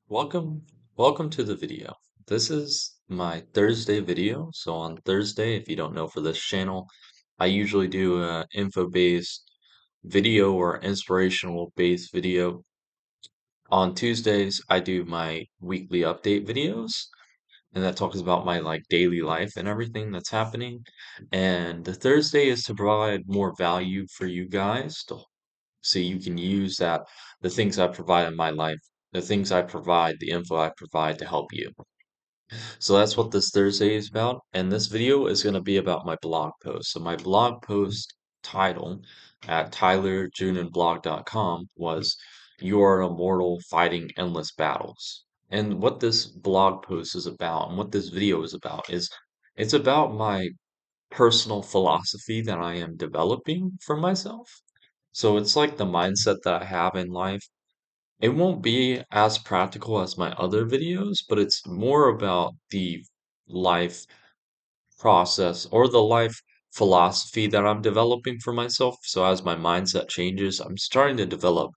Welcome, welcome to the video. This is my Thursday video. So on Thursday, if you don't know for this channel, I usually do a info-based video or inspirational based video. On Tuesdays, I do my weekly update videos, and that talks about my daily life and everything that's happening. And the Thursday is to provide more value for you guys so you can use the things I provide in my life, the things I provide, the info I provide to help you. So that's what this Thursday is about, and this video is going to be about my blog post. So my blog post title at tylerjuninblog.com was "You Are Immortal Fighting Endless Battles." And what this blog post is about and what this video is about is it's about my personal philosophy that I am developing for myself. So it's like the mindset that I have in life. It won't be as practical as my other videos, but it's more about the life process or the life philosophy that I'm developing for myself. So as my mindset changes, I'm starting to develop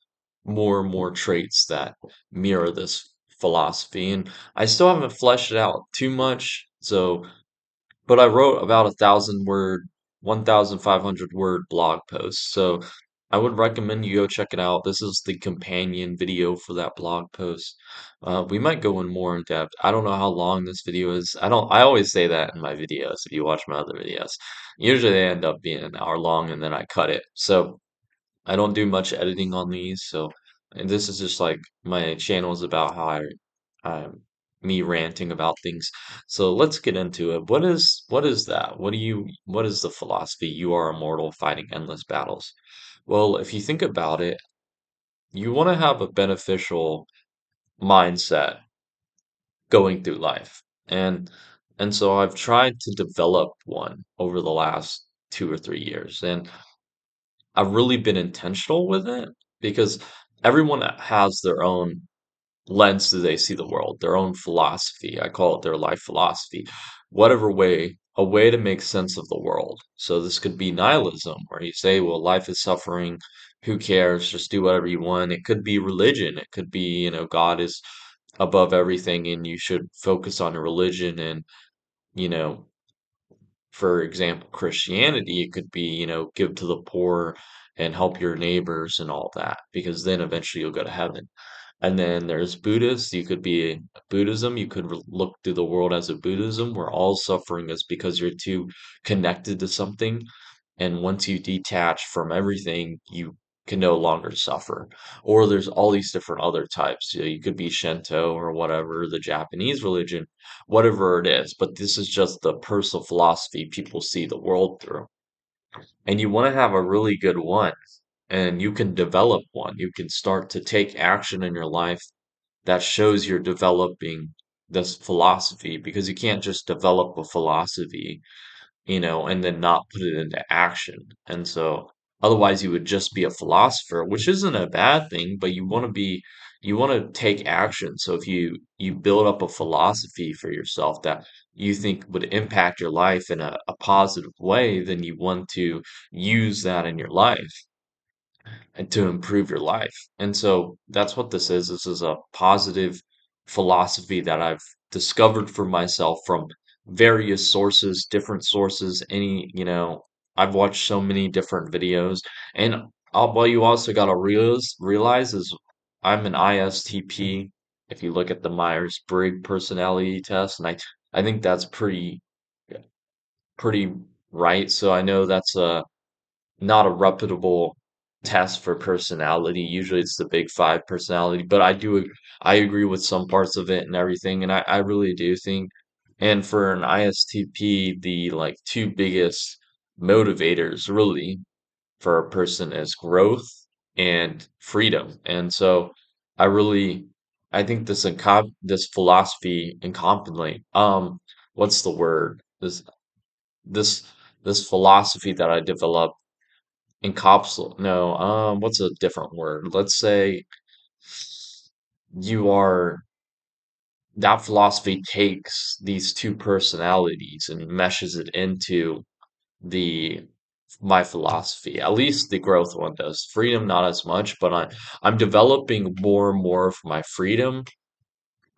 more and more traits that mirror this philosophy. And I still haven't fleshed it out too much. But I wrote about 1,500 word blog post. So I would recommend you go check it out. This is the companion video for that blog post. We might go in more in depth. I don't know how long this video is. I always say that in my videos if you watch my other videos. Usually they end up being an hour long and then I cut it. So I don't do much editing on these. And this is just like my channel is about how I'm me ranting about things. So let's get into it. What is that? What is the philosophy? You are immortal, fighting endless battles. Well, if you think about it, you want to have a beneficial mindset going through life. And so I've tried to develop one over the last 2 or 3 years. And I've really been intentional with it because everyone has their own lens that they see the world, their own philosophy. I call it their life philosophy. Whatever way, a way to make sense of the world. So this could be nihilism, where you say, well, life is suffering. Who cares? Just do whatever you want. It could be religion. It could be, God is above everything and you should focus on religion and, you know, for example, Christianity, it could be, give to the poor and help your neighbors and all that, because then eventually you'll go to heaven. And then there's Buddhists. You could be Buddhism. You could look through the world as a Buddhism, where all suffering is because you're too connected to something. And once you detach from everything, you can no longer suffer. Or there's all these different other types. You could be Shinto or whatever, the Japanese religion, whatever it is. But this is just the personal philosophy people see the world through. And you want to have a really good one, and you can develop one. You can start to take action in your life that shows you're developing this philosophy, because you can't just develop a philosophy, and then not put it into action. And so otherwise you would just be a philosopher, which isn't a bad thing, but you want to take action. So if you build up a philosophy for yourself that you think would impact your life in a positive way, then you want to use that in your life and to improve your life. And so that's what this is. This is a positive philosophy that I've discovered for myself from various sources, different sources. I've watched so many different videos. And what you also got to realize is I'm an ISTP. If you look at the Myers-Briggs personality test, and I think that's pretty right. So I know that's a not a reputable test for personality. Usually it's the big five personality, but I agree with some parts of it and everything. And I really do think, and for an ISTP, the two biggest motivators really for a person is growth and freedom. And so I really, I think this philosophy incompetently, what's the word? This, this philosophy that I developed encapsulate, no, what's a different word? Let's say you are that philosophy takes these two personalities and meshes it into the my philosophy. At least the growth one does. Freedom, not as much, but I'm developing more and more of my freedom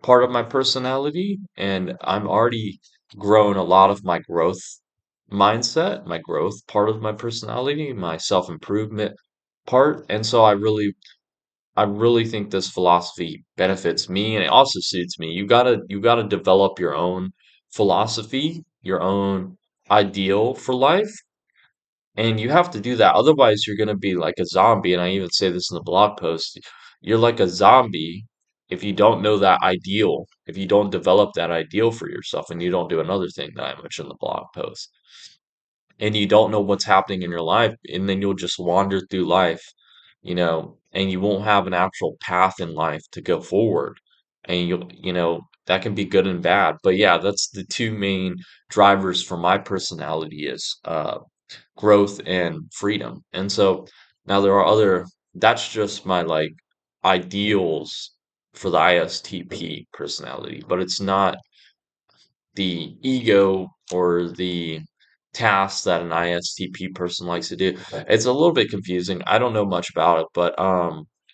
part of my personality, and I'm already grown a lot of my growth mindset, my growth part of my personality, my self-improvement part. And so I really think this philosophy benefits me and it also suits me. You gotta develop your own philosophy, your own ideal for life, and you have to do that. Otherwise, you're gonna be like a zombie. And I even say this in the blog post. You're like a zombie if you don't know that ideal, if you don't develop that ideal for yourself, and you don't do another thing that I mentioned in the blog post and you don't know what's happening in your life, and then you'll just wander through life, and you won't have an actual path in life to go forward. And that can be good and bad. But yeah, that's the two main drivers for my personality is growth and freedom. And so now there are that's just my like ideals for the ISTP personality, but it's not the ego or the tasks that an ISTP person likes to do. It's a little bit confusing. I don't know much about it, but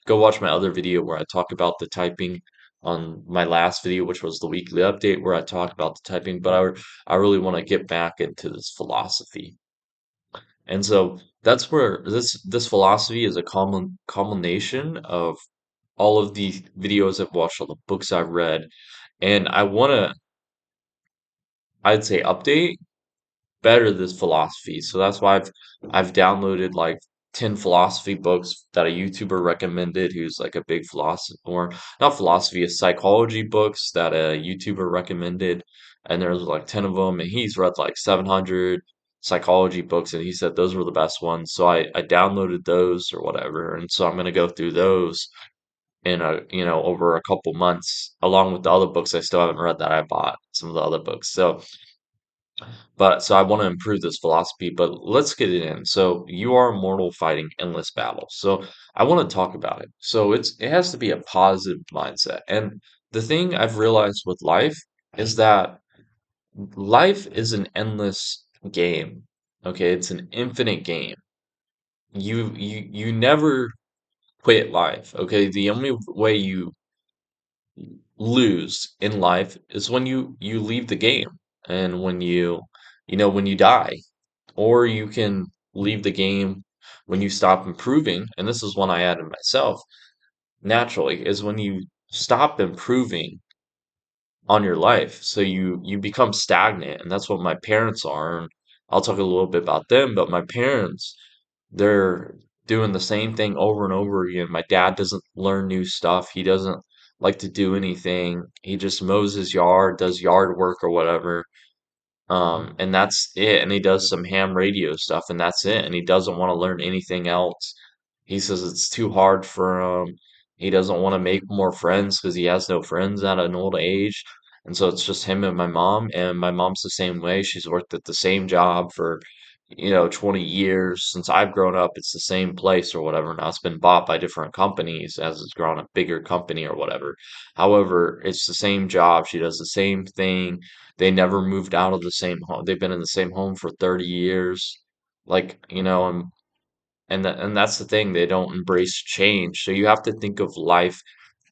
go watch my other video where I talk about the typing on my last video, which was the weekly update where I talk about the typing, but I really want to get back into this philosophy. And so that's where this philosophy is a common culmination of all of the videos I've watched, all the books I've read, and I want to, I'd say, update better this philosophy. So that's why I've downloaded like 10 philosophy books that a YouTuber recommended who's like a big philosophy or not philosophy, a psychology books that a YouTuber recommended. And there's like 10 of them and he's read like 700 psychology books and he said those were the best ones. So I downloaded those or whatever. And so I'm going to go through those in over a couple months along with the other books I still haven't read that I bought some of the other books. So I want to improve this philosophy, but let's get it in. So you are immortal fighting endless battles. So I want to talk about it. So it has to be a positive mindset. And the thing I've realized with life is that life is an endless game. Okay, it's an infinite game. You never quit life. Okay, the only way you lose in life is when you leave the game and when you die, or you can leave the game when you stop improving. And this is one I added myself naturally, is when you stop improving on your life. So you become stagnant, and that's what my parents are. And I'll talk a little bit about them, but my parents, they're doing the same thing over and over again. My dad doesn't learn new stuff. He doesn't like to do anything. He just mows his yard, does yard work or whatever. And that's it. And he does some ham radio stuff, and that's it. And he doesn't want to learn anything else. He says it's too hard for him. He doesn't want to make more friends because he has no friends at an old age. And so it's just him and my mom. And my mom's the same way. She's worked at the same job for, 20 years. Since I've grown up, it's the same place or whatever. Now it's been bought by different companies as it's grown a bigger company or whatever. However, it's the same job. She does the same thing. They never moved out of the same home. They've been in the same home for 30 years. Like, and that's the thing. They don't embrace change. So you have to think of life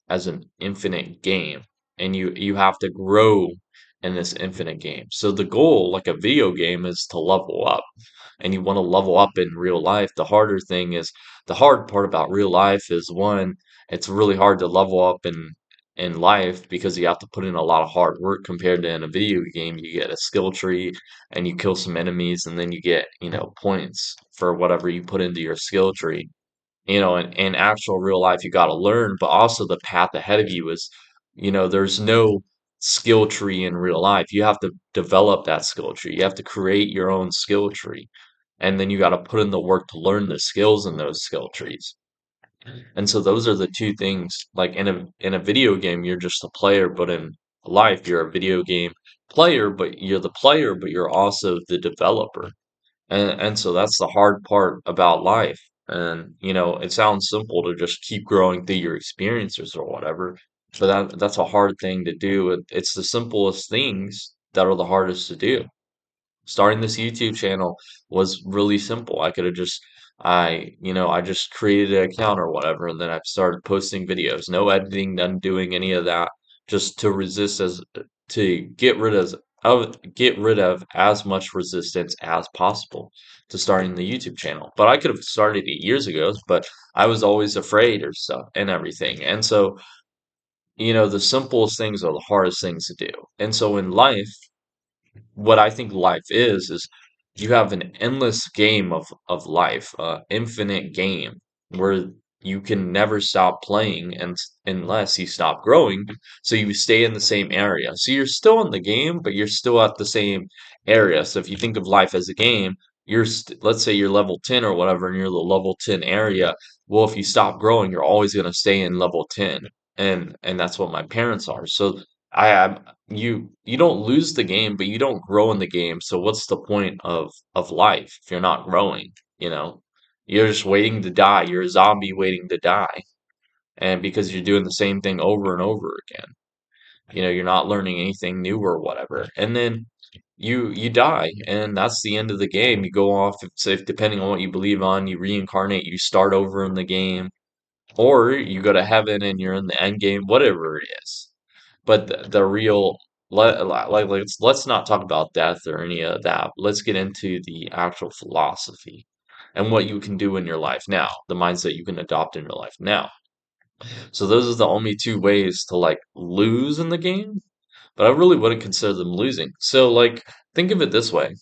as an infinite game, and you have to grow in this infinite game. So the goal, like a video game, is to level up, and you want to level up in real life. The hard part about real life is one, it's really hard to level up in life because you have to put in a lot of hard work compared to in a video game. You get a skill tree and you kill some enemies, and then you get, points for whatever you put into your skill tree. In actual real life, you got to learn, but also the path ahead of you is, there's no skill tree in real life. You have to develop that skill tree. You have to create your own skill tree. And then you got to put in the work to learn the skills in those skill trees. And so those are the two things. Like in a video game, you're just a player, but in life, you're a video game player, but you're also the developer. And so that's the hard part about life. And it sounds simple to just keep growing through your experiences or whatever, but that's a hard thing to do. It's the simplest things that are the hardest to do. Starting this YouTube channel was really simple. I could have just I just created an account or whatever, and then I started posting videos. No editing, none doing any of that. just to resist as to get rid of as much resistance as possible to starting the YouTube channel. But I could have started it years ago, but I was always afraid or stuff and everything. And so, the simplest things are the hardest things to do. And so in life, what I think life is you have an endless game of life, infinite game where you can never stop playing and unless you stop growing. So you stay in the same area. So you're still in the game, but you're still at the same area. So if you think of life as a game, let's say you're level 10 or whatever, and you're the level 10 area. Well, if you stop growing, you're always going to stay in level 10. And that's what my parents are. So I am you don't lose the game, but you don't grow in the game. So what's the point of life if you're not growing, you know? You're just waiting to die. You're a zombie waiting to die. And because you're doing the same thing over and over again. You're not learning anything new or whatever. And then you die, and that's the end of the game. You go off, if depending on what you believe on, you reincarnate, you start over in the game, or you go to heaven and you're in the end game, whatever it is. But the real let's not talk about death or any of that. Let's get into the actual philosophy and what you can do in your life now, the mindset you can adopt in your life now. So those are the only two ways to like lose in the game, but I really wouldn't consider them losing. So like think of it this way.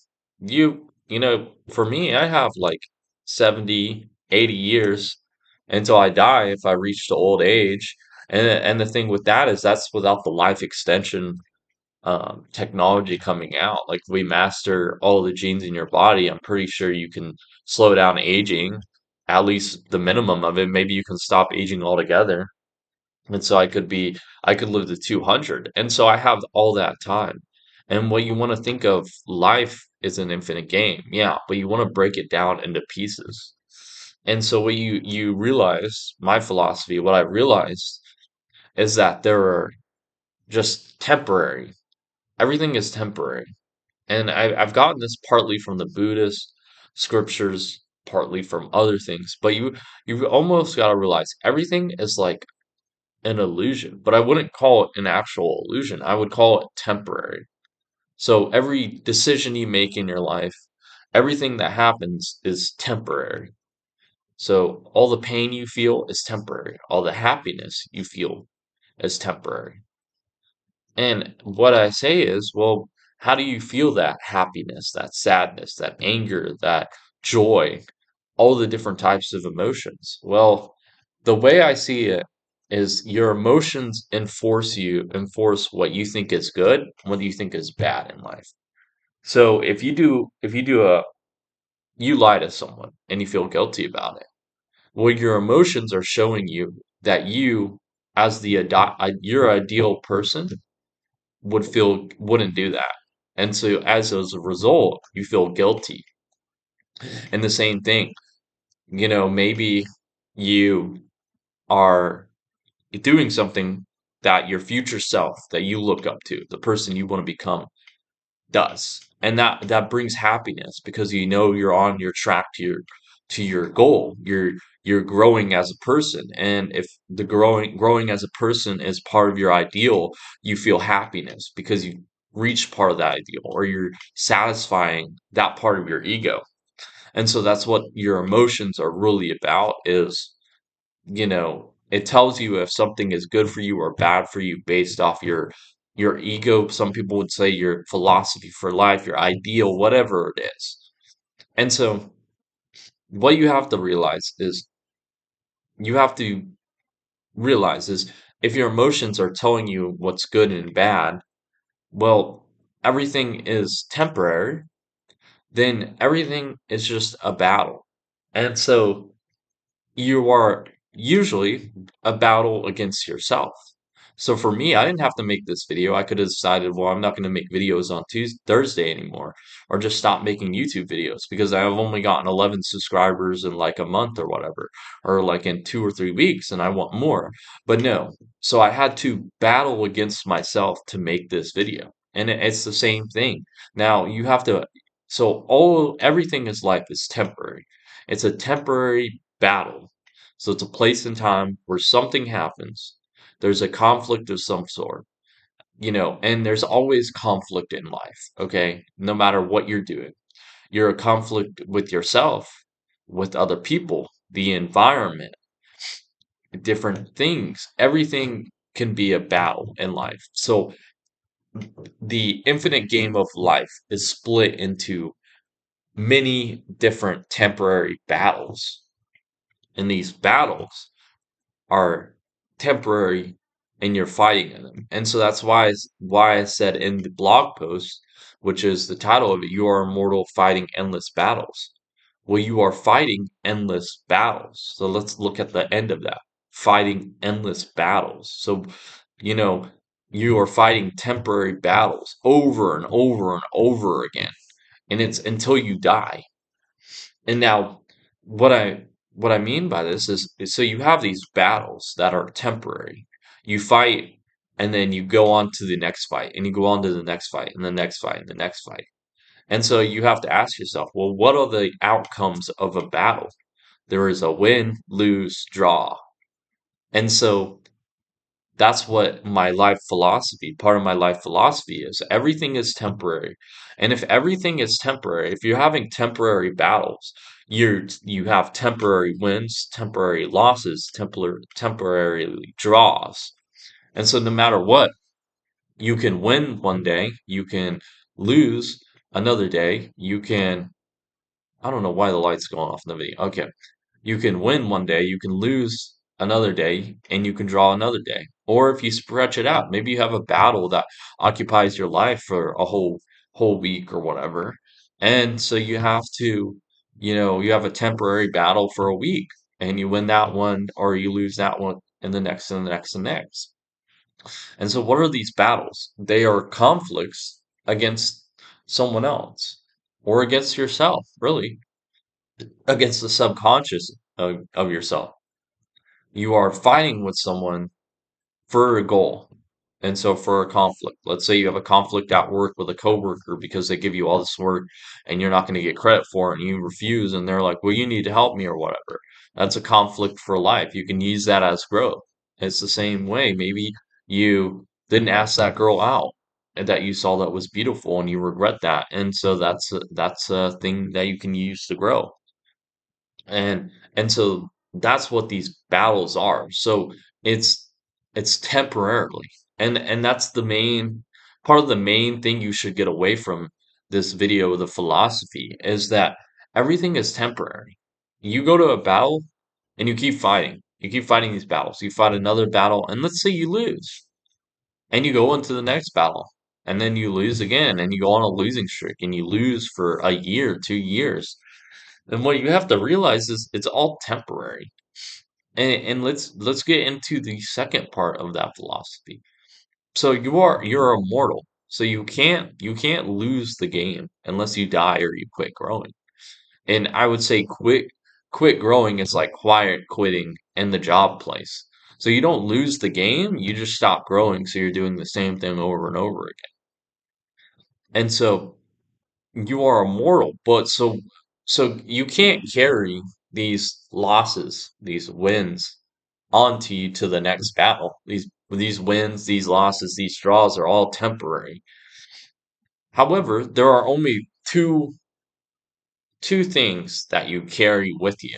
For me, I have like 70, 80 years until I die if I reach the old age. And the thing with that is that's without the life extension technology coming out. Like we master all the genes in your body, I'm pretty sure you can slow down aging, at least the minimum of it. Maybe you can stop aging altogether. And so I could live to 200. And so I have all that time. And what you want to think of life is an infinite game. Yeah, but you want to break it down into pieces. And so what you realize, my philosophy, what I realized is that there are just temporary. Everything is temporary. And I've gotten this partly from the Buddhist scriptures, partly from other things. But you've almost got to realize everything is like an illusion, but I wouldn't call it an actual illusion. I would call it temporary. So every decision you make in your life, everything that happens is temporary. So all the pain you feel is temporary. All the happiness you feel is temporary. And what I say is, well, how do you feel that happiness, that sadness, that anger, that joy, all the different types of emotions? Well, the way I see it is your emotions enforce what you think is good, what you think is bad in life. So if you do you lie to someone and you feel guilty about it, well, your emotions are showing you that you, as your ideal person, wouldn't do that. And so as a result, you feel guilty. And the same thing, maybe you are doing something that your future self that you look up to, the person you want to become, does. And that brings happiness because you're on your track to your goal. You're growing as a person. And if the growing as a person is part of your ideal, you feel happiness because you reached part of that ideal or you're satisfying that part of your ego. And so that's what your emotions are really about is, it tells you if something is good for you or bad for you based off your ego. Some people would say your philosophy for life, your ideal, whatever it is. And so what you have to realize is if your emotions are telling you what's good and bad, well, everything is temporary, then everything is just a battle. And so you are usually a battle against yourself. So for me, I didn't have to make this video. I could have decided, well, I'm not going to make videos on Tuesday, Thursday anymore, or just stop making YouTube videos because I've only gotten 11 subscribers in like a month or whatever, or like in 2 or 3 weeks, and I want more. But no, so I had to battle against myself to make this video, and it's the same thing. Now you have to. So everything is life is temporary. It's a temporary battle. So it's a place and time where something happens. There's a conflict of some sort. and there's always conflict in life, okay? No matter what you're doing. You're a conflict with yourself, with other people, the environment, different things. Everything can be a battle in life. So the infinite game of life is split into many different temporary battles. And these battles are temporary and you're fighting in them. And so that's why I said in the blog post, which is the title of it, you are immortal fighting endless battles. Well, you are fighting endless battles. So let's look at the end of that. Fighting endless battles. So, you know, you are fighting temporary battles over and over and over again. And it's until you die. And now, what I mean by this is so you have these battles that are temporary. You fight, and then you go on to the next fight, and you go on to the next fight, and the next fight, and the next fight. And so you have to ask yourself, well, what are the outcomes of a battle? There is a win, lose, draw. And so that's what my life philosophy, part of my life philosophy is. Everything is temporary. And if everything is temporary, if you're having temporary battles, you have temporary wins, temporary losses, temporary draws. And so no matter what, you can win one day, you can lose another day, you can I don't know why the light's going off in the video. Okay. You can win one day, you can lose another day, and you can draw another day. Or if you stretch it out, maybe you have a battle that occupies your life for a whole week or whatever. And so you have to, you have a temporary battle for a week, and you win that one or you lose that one and the next and the next and next. And so what are these battles? They are conflicts against someone else or against yourself, really, against the subconscious of yourself. You are fighting with someone for a goal. And so for a conflict, let's say you have a conflict at work with a coworker because they give you all this work and you're not going to get credit for it and you refuse and they're like, well, you need to help me or whatever. That's a conflict for life. You can use that as growth. It's the same way. Maybe you didn't ask that girl out and that you saw that was beautiful and you regret that. And so that's a thing that you can use to grow. And so that's what these battles are. So it's it's temporarily. And that's the main part of the main thing you should get away from this video, the philosophy, is that everything is temporary. You go to a battle and you keep fighting. You keep fighting these battles. You fight another battle, and let's say you lose. And you go into the next battle. And then you lose again, and you go on a losing streak, and you lose for a year, 2 years. And what you have to realize is it's all temporary. And let's get into the second part of that philosophy. So you're immortal. So you can't lose the game unless you die or you quit growing. And I would say quit growing is like quiet quitting in the job place. So you don't lose the game, you just stop growing, so you're doing the same thing over and over again. And so you are immortal, but so you can't carry these losses, these wins onto you to the next battle. These wins, these losses, these draws are all temporary. However, there are only two things that you carry with you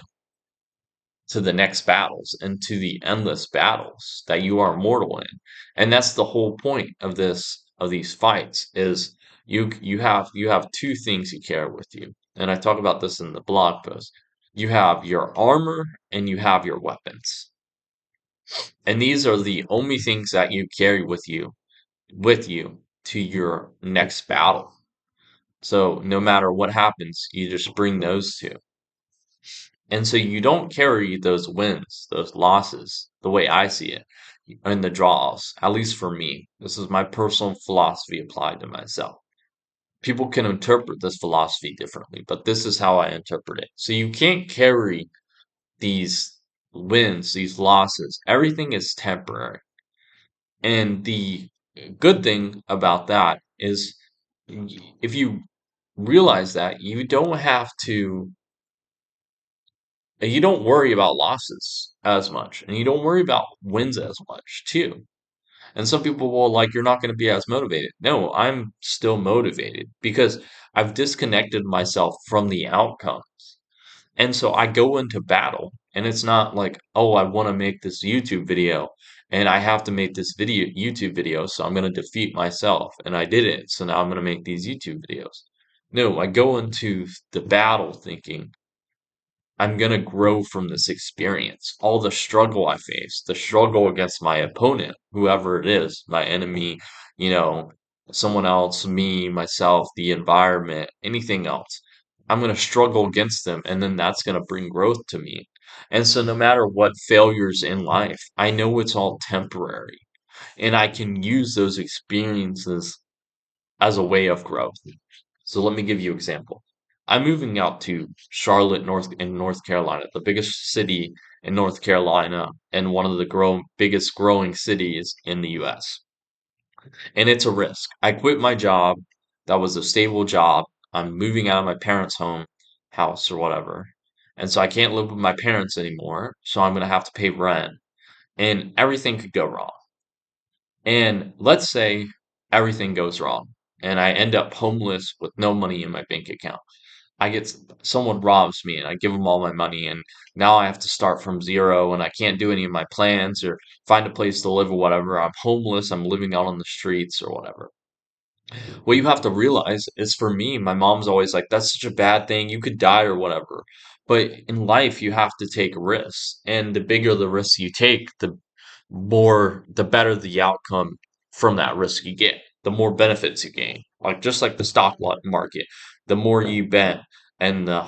to the next battles and to the endless battles that you are mortal in. And that's the whole point of these fights is you have two things you carry with you. And I talk about this in the blog post. You have your armor and you have your weapons. And these are the only things that you carry with you to your next battle. So no matter what happens, you just bring those two. And so you don't carry those wins, those losses, the way I see it, and the draws, at least for me. This is my personal philosophy applied to myself. People can interpret this philosophy differently, but this is how I interpret it. So you can't carry these wins, these losses. Everything is temporary. And the good thing about that is if you realize that, you don't worry about losses as much, and you don't worry about wins as much too. And some people will like, you're not going to be as motivated. No, I'm still motivated because I've disconnected myself from the outcome. And so I go into battle, and it's not like, oh, I want to make this YouTube video and I have to make this YouTube video, so I'm going to defeat myself. And I did it, so now I'm going to make these YouTube videos. No, I go into the battle thinking, I'm gonna grow from this experience. All the struggle I face, the struggle against my opponent, whoever it is, my enemy, you know, someone else, me, myself, the environment, anything else. I'm gonna struggle against them, and then that's gonna bring growth to me. And so no matter what failures in life, I know it's all temporary, and I can use those experiences as a way of growth. So let me give you an example. I'm moving out to Charlotte, North Carolina, the biggest city in North Carolina and one of the biggest growing cities in the US. And it's a risk. I quit my job. That was a stable job. I'm moving out of my parents' house or whatever. And so I can't live with my parents anymore. So I'm going to have to pay rent and everything could go wrong. And let's say everything goes wrong and I end up homeless with no money in my bank account. Someone robs me and I give them all my money and now I have to start from zero and I can't do any of my plans or find a place to live or whatever. I'm homeless, I'm living out on the streets or whatever. What you have to realize is for me, my mom's always like, that's such a bad thing. You could die or whatever. But in life, you have to take risks. And the bigger the risks you take, the better the outcome from that risk you get, the more benefits you gain. Like just like the market, the more you bet and the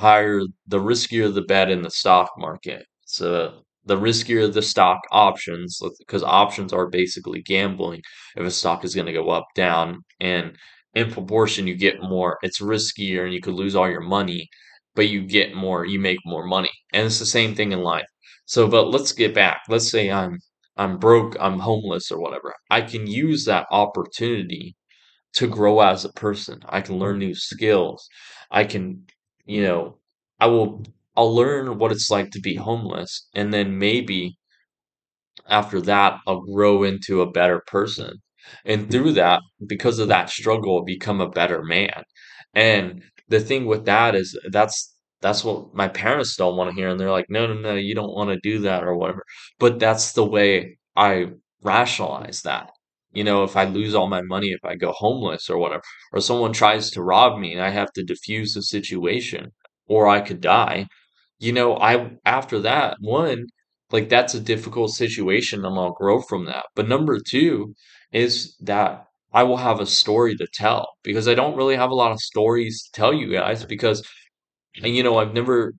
riskier the bet in the stock market. So the riskier the stock options, because options are basically gambling if a stock is going to go up, down, and in proportion you get more, it's riskier and you could lose all your money, but you make more money. And it's the same thing in life. So, but let's get back. Let's say I'm broke, I'm homeless or whatever. I can use that opportunity to grow as a person. I can learn new skills. I can, you know, I will I'll learn what it's like to be homeless and then maybe after that, I'll grow into a better person. And through that, because of that struggle, I'll become a better man. And the thing with that is that's what my parents don't want to hear. And they're like, no, no, no, you don't want to do that or whatever. But that's the way I rationalize that. If I lose all my money, if I go homeless or whatever, or someone tries to rob me and I have to defuse the situation, or I could die, I after that, one, like that's a difficult situation and I'll grow from that. But number two is that I will have a story to tell because I don't really have a lot of stories to tell you guys because I've never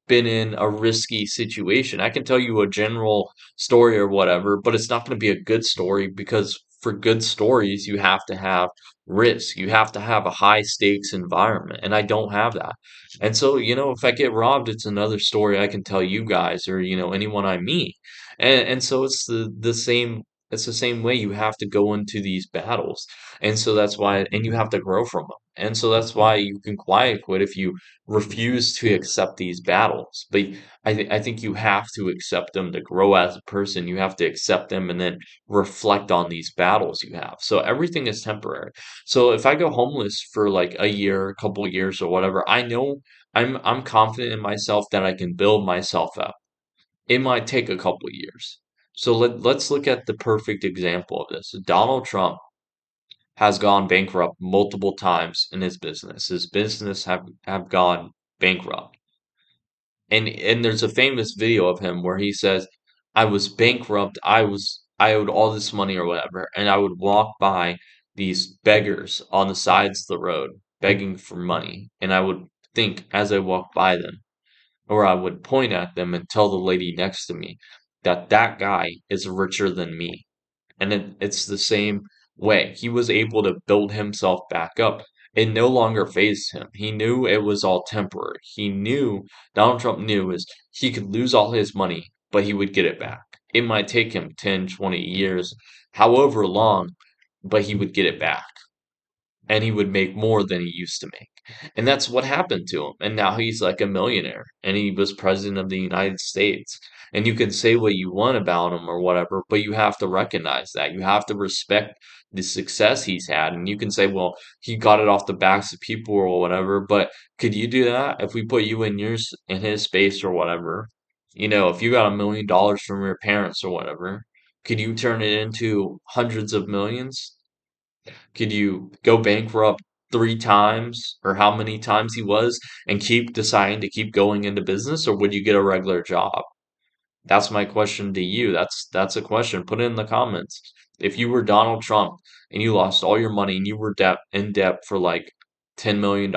been in a risky situation. I can tell you a general story or whatever, but it's not going to be a good story because for good stories, you have to have risk. You have to have a high stakes environment, and I don't have that. And so, if I get robbed, it's another story I can tell you guys or, anyone I meet. And so it's the same way you have to go into these battles. And so that's why, and you have to grow from them. And so that's why you can quiet quit if you refuse to accept these battles. But I think you have to accept them to grow as a person. You have to accept them and then reflect on these battles you have. So everything is temporary. So if I go homeless for like a year, a couple years or whatever, I know I'm confident in myself that I can build myself up. It might take a couple years. So let's look at the perfect example of this. Donald Trump has gone bankrupt multiple times in his business. His business have gone bankrupt. And there's a famous video of him where he says, I was bankrupt, I owed all this money or whatever, and I would walk by these beggars on the sides of the road begging for money, and I would think as I walked by them, or I would point at them and tell the lady next to me that that guy is richer than me. And it's the same way. He was able to build himself back up. It no longer fazed him. He knew it was all temporary. Donald Trump knew is he could lose all his money, but he would get it back. It might take him 10, 20 years, however long, but he would get it back and he would make more than he used to make. And that's what happened to him. And now he's like a millionaire and he was president of the United States. And you can say what you want about him or whatever, but you have to recognize that. You have to respect the success he's had. And you can say, well, he got it off the backs of people or whatever, but could you do that if we put you in in his space or whatever? If you got $1 million from your parents or whatever, could you turn it into hundreds of millions? Could you go bankrupt 3 times or how many times he was and keep deciding to keep going into business, or would you get a regular job? That's my question to you. That's a question. Put it in the comments. If you were Donald Trump and you lost all your money and you were in debt for like $10 million,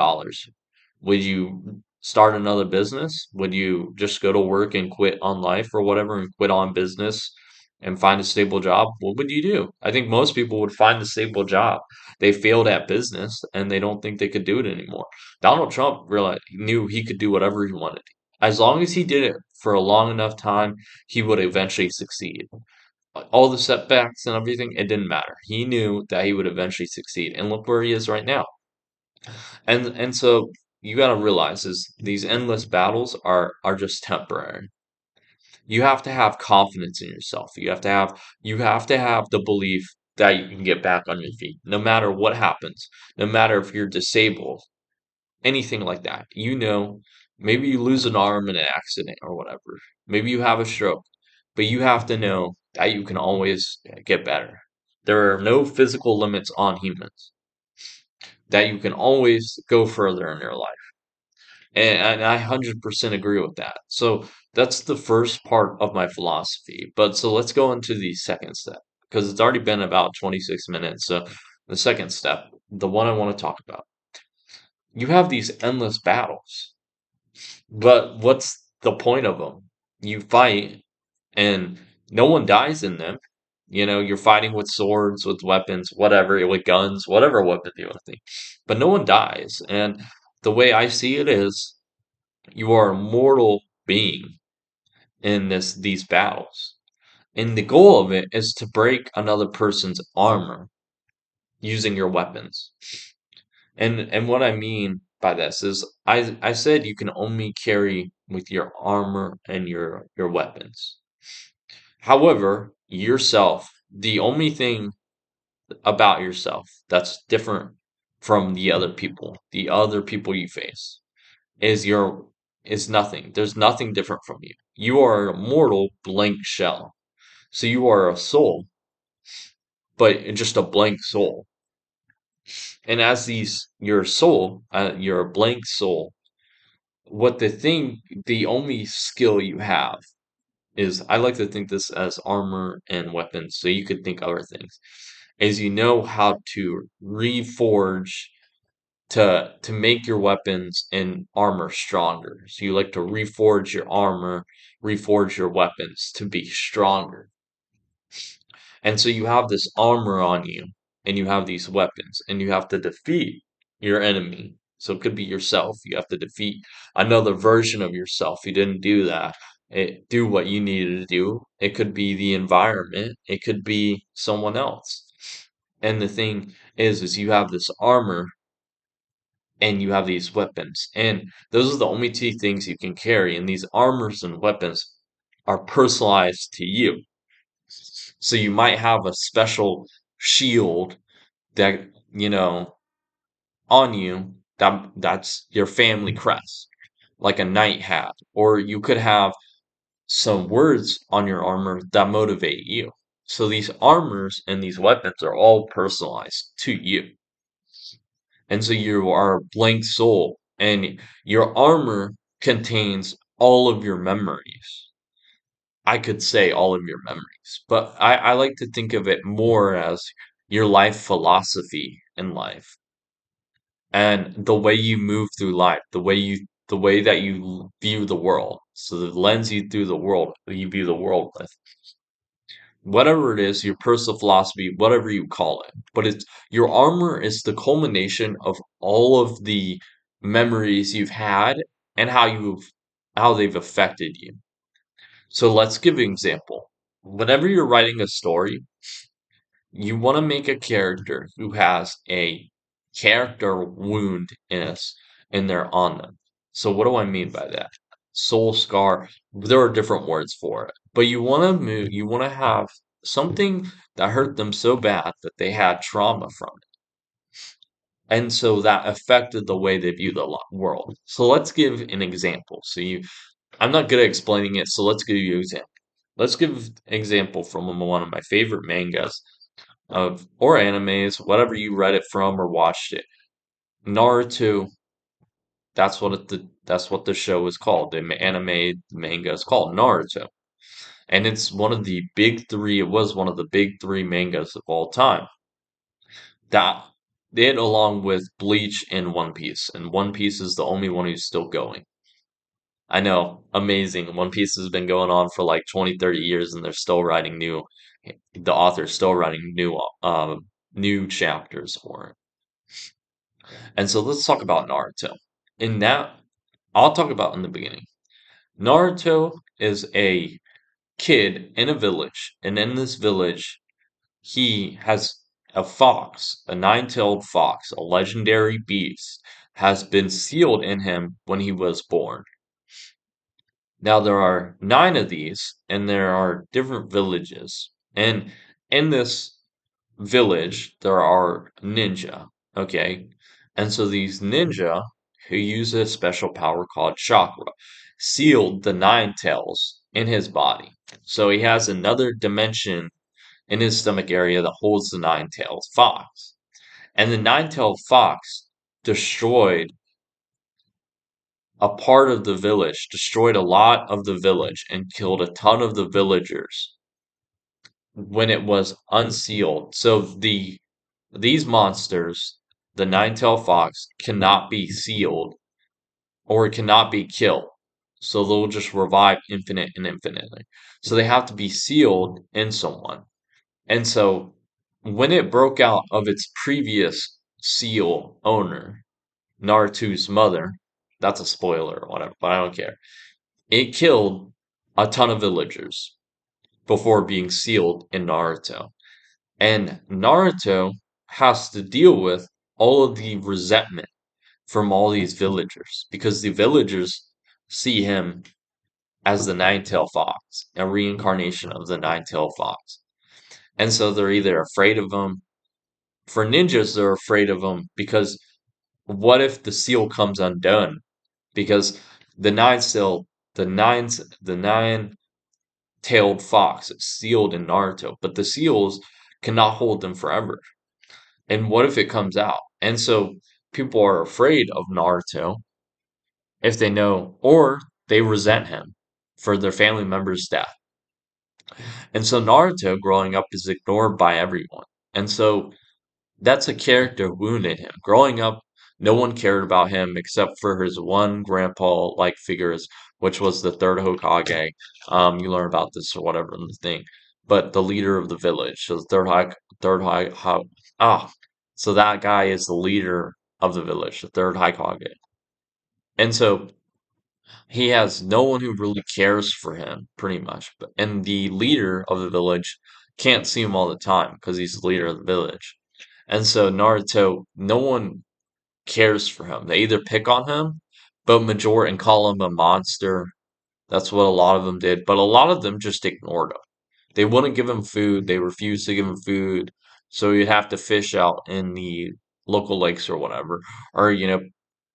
would you start another business? Would you just go to work and quit on life or whatever and quit on business and find a stable job? What would you do? I think most people would find a stable job. They failed at business and they don't think they could do it anymore. Donald Trump really knew he could do whatever he wanted. As long as he did it for a long enough time, he would eventually succeed. All the setbacks and everything, it didn't matter. He knew that he would eventually succeed. And look where he is right now. And so you got to realize is these endless battles are just temporary. You have to have confidence in yourself. You have to have the belief that you can get back on your feet no matter what happens, no matter if you're disabled, anything like that. Maybe you lose an arm in an accident or whatever. Maybe you have a stroke, but you have to know that you can always get better. There are no physical limits on humans, that you can always go further in your life. And I 100% agree with that. So that's the first part of my philosophy. But so let's go into the second step because it's already been about 26 minutes. So the second step, the one I want to talk about, you have these endless battles. But what's the point of them? You fight and no one dies in them. You're fighting with swords, with weapons, whatever, with guns, whatever weapon you want to think. But no one dies. And the way I see it is you are a mortal being in these battles. And the goal of it is to break another person's armor using your weapons. And what I mean by this is I said you can only carry with your armor and your weapons. However, yourself, the only thing about yourself that's different from the other people you face, is your is nothing. There's nothing different from you. You are a mortal blank shell. So you are a soul, but just a blank soul. And as your soul, you're a blank soul. The only skill you have is, I like to think this as armor and weapons, so you could think other things, is you know how to reforge to make your weapons and armor stronger. So you like to reforge your armor, reforge your weapons to be stronger. And so you have this armor on you, and you have these weapons, and you have to defeat your enemy. So it could be yourself. You have to defeat another version of yourself. You didn't do that. Do what you needed to do. It could be the environment. It could be someone else. And the thing is you have this armor and you have these weapons. And those are the only two things you can carry. And these armors and weapons are personalized to you. So you might have a special shield that, on you that's your family crest, like a knight hat. Or you could have some words on your armor that motivate you. So these armors and these weapons are all personalized to you. And so you are a blank soul, and your armor contains all of your memories. I could say all of your memories, but I like to think of it more as your life philosophy in life and the way you move through life, the way that you view the world. So the lens you view the world with. Whatever it is, your personal philosophy, whatever you call it. But it's your armor is the culmination of all of the memories you've had and how they've affected you. So let's give an example. Whenever you're writing a story, you want to make a character who has a character wound in their on them. So what do I mean by that? soul scar. There are different words for it, but you want to move. You want to have something that hurt them so bad that they had trauma from it, and so that affected the way they view the world. So let's give an example. I'm not good at explaining it, so let's give you an example. Let's give an example from one of my favorite mangas of or animes, whatever you read it from or watched it. Naruto, that's what the show is called. The anime manga is called Naruto. And it's one of the big three, it was one of the big three mangas of all time. That it along with Bleach and One Piece. And One Piece is the only one who's still going. I know, amazing. One Piece has been going on for like 20, 30 years and they're still writing the author's still writing new chapters for it. And so let's talk about Naruto. In that, I'll talk about in the beginning. Naruto is a kid in a village, and in this village, he has a fox, a nine-tailed fox, a legendary beast, has been sealed in him when he was born. Now there are nine of these, and there are different villages. And in this village, there are ninja, okay? And so these ninja, who use a special power called chakra, sealed the nine tails in his body. So he has another dimension in his stomach area that holds the nine-tailed fox. And the nine-tailed fox destroyed a part of the village, destroyed a lot of the village, and killed a ton of the villagers when it was unsealed. So these monsters, the nine-tailed fox, cannot be sealed or it cannot be killed. So they'll just revive infinite and infinitely. So they have to be sealed in someone. And so when it broke out of its previous seal owner, Naruto's mother, that's a spoiler or whatever, but I don't care. It killed a ton of villagers before being sealed in Naruto. And Naruto has to deal with all of the resentment from all these villagers because the villagers see him as the nine-tailed fox, a reincarnation of the nine-tailed fox. And so they're either afraid of him. For ninjas, they're afraid of him because what if the seal comes undone? Because the the nine-tailed fox is sealed in Naruto, but the seals cannot hold them forever. And what if it comes out? And so people are afraid of Naruto if they know, or they resent him for their family member's death. And so Naruto growing up is ignored by everyone. And so that's a character wounded him. Growing up, no one cared about him except for his one grandpa-like figures, which was the third Hokage. You learn about this or whatever in the thing. But the leader of the village, so the third high, ah, so that guy is the leader of the village, the third Hokage. And so he has no one who really cares for him, pretty much. And the leader of the village can't see him all the time because he's the leader of the village. And so Naruto, no one cares for him. They either pick on him, but majority and call him a monster. That's what a lot of them did. But a lot of them just ignored him. They wouldn't give him food. They refused to give him food. So you'd have to fish out in the local lakes or whatever, or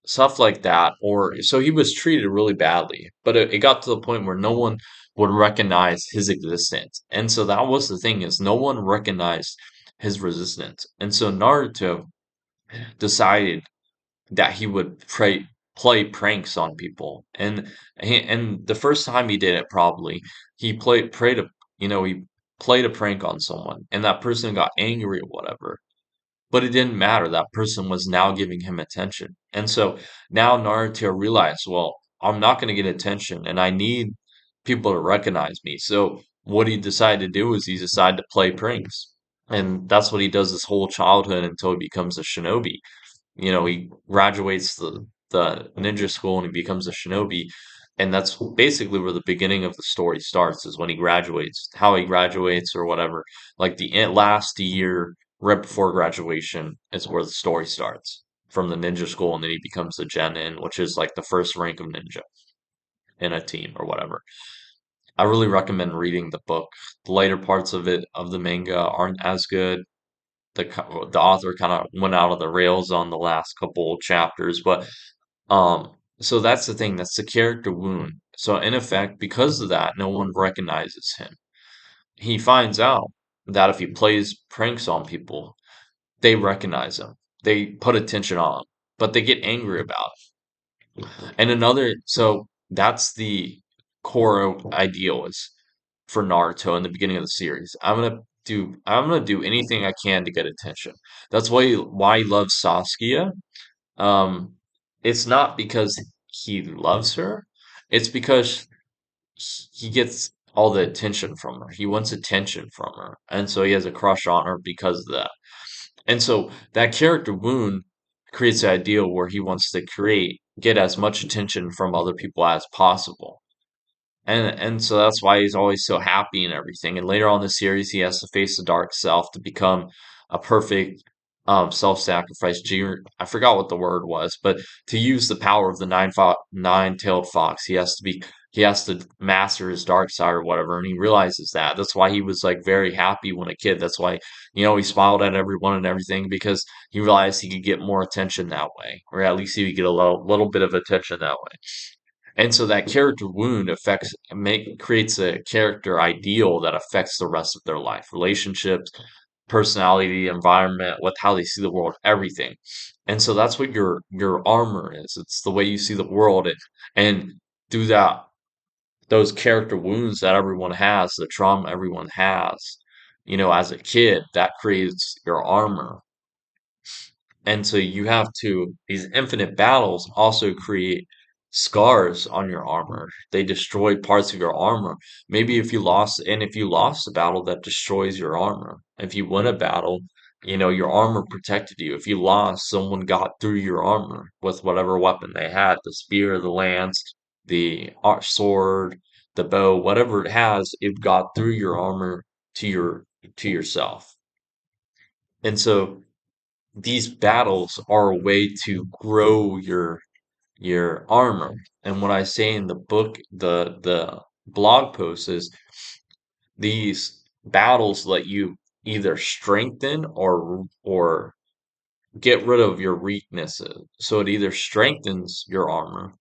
stuff like that. Or so he was treated really badly. But it got to the point where no one would recognize his existence. And so that was the thing is no one recognized his resistance. And so Naruto decided that he would play pranks on people. And the first time he did it probably, he he played a prank on someone and that person got angry or whatever. But it didn't matter. That person was now giving him attention. And so now Naruto realized, well, I'm not going to get attention and I need people to recognize me. So what he decided to do is he decided to play pranks. And that's what he does his whole childhood until he becomes a shinobi. He graduates the ninja school and he becomes a shinobi. And that's basically where the beginning of the story starts, is when he graduates, how he graduates or whatever. Like the last year right before graduation is where the story starts from the ninja school, and then he becomes the genin, which is like the first rank of ninja. in a team or whatever. I really recommend reading the book. The later parts of it of the manga aren't as good. The author kind of went out of the rails on the last couple chapters, but so that's the thing. That's the character wound. So in effect, because of that, no one recognizes him. He finds out that if he plays pranks on people, they recognize him. They put attention on him, but they get angry about it. And another, so that's the core ideal is for Naruto in the beginning of the series. I'm gonna do anything I can to get attention. That's why he loves Saskia. Um, it's not because he loves her. It's because he gets all the attention from her. He wants attention from her. And so he has a crush on her because of that. And so that character wound creates the ideal where he wants to get as much attention from other people as possible. And so that's why he's always so happy and everything. And later on in the series, he has to face the dark self to become a perfect self-sacrifice. I forgot what the word was, but to use the power of the nine-tailed fox, he has to master his dark side or whatever. And he realizes that. That's why he was like very happy when a kid. That's why he smiled at everyone and everything because he realized he could get more attention that way, or at least he could get a little bit of attention that way. And so that character wound creates a character ideal that affects the rest of their life, relationships, personality, environment, what how they see the world, everything. And so that's what your armor is. It's the way you see the world and through that those character wounds that everyone has, the trauma everyone has, as a kid, that creates your armor. And so you have to, these infinite battles also create scars on your armor. They destroy parts of your armor. Maybe if you lost a battle, that destroys your armor. If you win a battle, your armor protected you. If you lost, someone got through your armor with whatever weapon they had, the spear, the lance, the sword, the bow, whatever it has, it got through your armor to to yourself. And so these battles are a way to grow your armor. And what I say in the book, the blog post is these battles let you either strengthen or get rid of your weaknesses. So it either strengthens your armor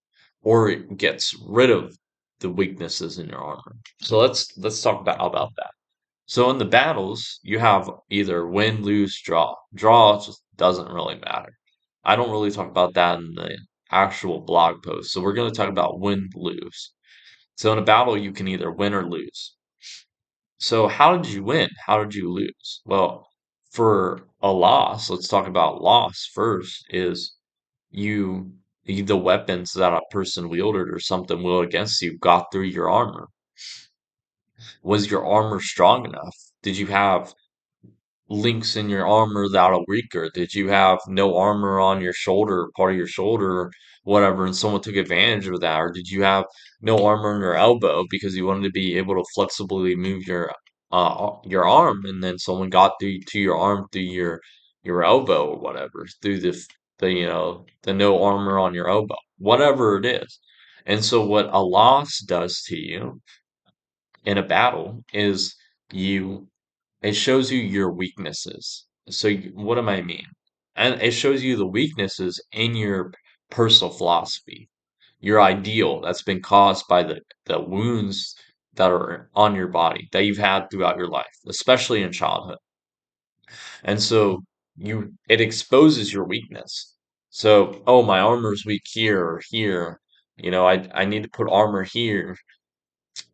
or it gets rid of the weaknesses in your armor. So let's talk about that. So in the battles, you have either win, lose, draw. Draw just doesn't really matter. I don't really talk about that in the actual blog post. So we're going to talk about win, lose. So in a battle, you can either win or lose. So how did you win? How did you lose? Well, for a loss, let's talk about loss first, is you the weapons that a person wielded or something wielded against you got through your armor. Was your armor strong enough? Did you have links in your armor that are weaker? Did you have no armor on your shoulder, part of your shoulder, or whatever, and someone took advantage of that? Or did you have no armor on your elbow because you wanted to be able to flexibly move your arm, and then someone got through to your arm through your elbow or whatever, through the no armor on your elbow, whatever it is. And so what a loss does to you in a battle is you it shows you your weaknesses. So what do I mean? And it shows you the weaknesses in your personal philosophy, your ideal that's been caused by the wounds that are on your body that you've had throughout your life, especially in childhood. And so it exposes your weakness. So, oh, my armor's weak here or here. I need to put armor here.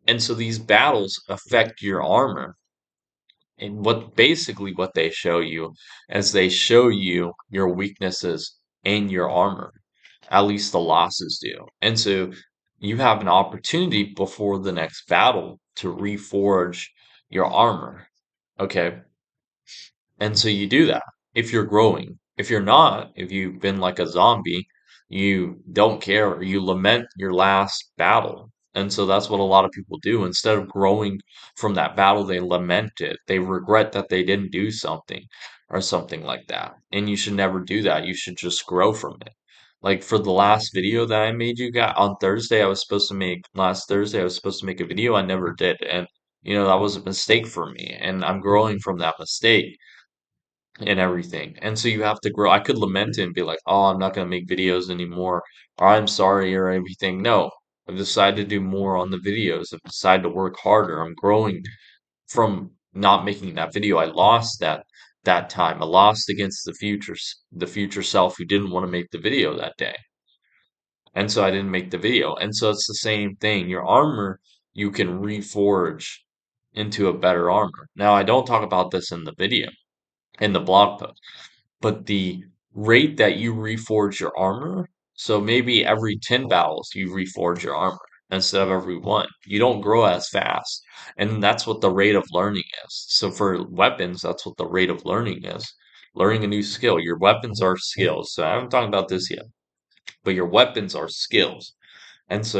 And so these battles affect your armor. And what they show you is they show you your weaknesses in your armor. At least the losses do. And so you have an opportunity before the next battle to reforge your armor. Okay. And so you do that if you're growing. If you're not, if you've been like a zombie, you don't care, or you lament your last battle. And so that's what a lot of people do. Instead of growing from that battle, they lament it. They regret that they didn't do something or something like that. And you should never do that. You should just grow from it. Like for the last video that I made you got on Thursday, I was supposed to make last Thursday, I was supposed to make a video. I never did. And, that was a mistake for me. And I'm growing from that mistake and everything. And so you have to grow. I could lament it and be like, oh, I'm not going to make videos anymore, or I'm sorry, or everything. No, I've decided to do more on the videos. I've decided to work harder. I'm growing from not making that video. I lost that time. I lost against the future self who didn't want to make the video that day. And so I didn't make the video. And so it's the same thing. Your armor, you can reforge into a better armor. Now, I don't talk about this in the video, in the blog post, but the rate that you reforge your armor, so maybe every 10 battles you reforge your armor instead of every one. You don't grow as fast. And that's what the rate of learning is. So for weapons, that's what the rate of learning is. Learning a new skill. Your weapons are skills. So I haven't talked about this yet, but your weapons are skills. And so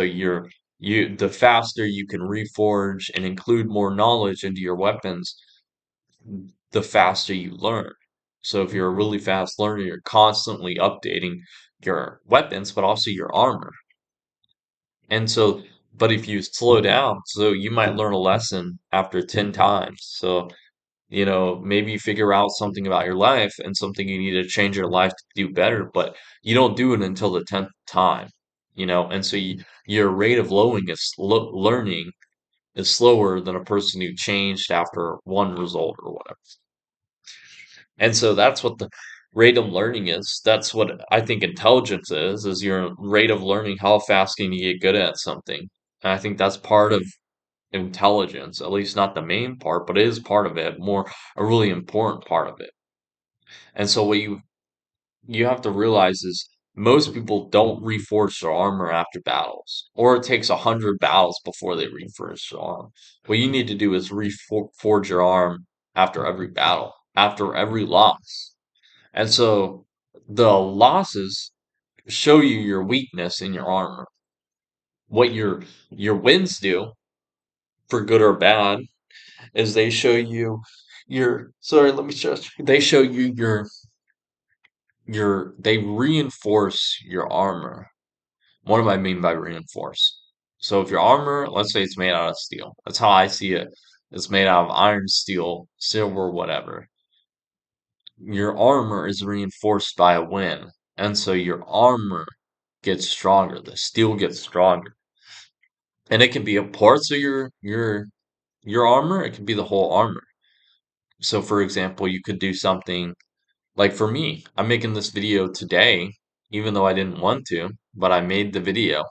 the faster you can reforge and include more knowledge into your weapons, the faster you learn. So if you're a really fast learner, you're constantly updating your weapons, but also your armor. And so, but if you slow down, so you might learn a lesson after 10 times. So, maybe you figure out something about your life and something you need to change your life to do better, but you don't do it until the 10th time, and so your rate of learning is slower than a person who changed after one result or whatever. And so that's what the rate of learning is. That's what I think intelligence is your rate of learning. How fast can you get good at something? And I think that's part of intelligence, at least not the main part, but it is part of it, more a really important part of it. And so what you have to realize is most people don't reforge their armor after battles, or it takes 100 battles before they reforge their arm. What you need to do is reforge your arm after every battle, after every loss. And so the losses show you your weakness in your armor. What your wins do, for good or bad, is they show you your sorry, let me just they show you they reinforce your armor. What do I mean by reinforce? So if your armor, let's say it's made out of steel. That's how I see it. It's made out of iron, steel, silver, whatever. Your armor is reinforced by a win. And so your armor gets stronger. The steel gets stronger. And it can be a parts of your armor, it can be the whole armor. So for example, you could do something like for me, I'm making this video today, even though I didn't want to, but I made the video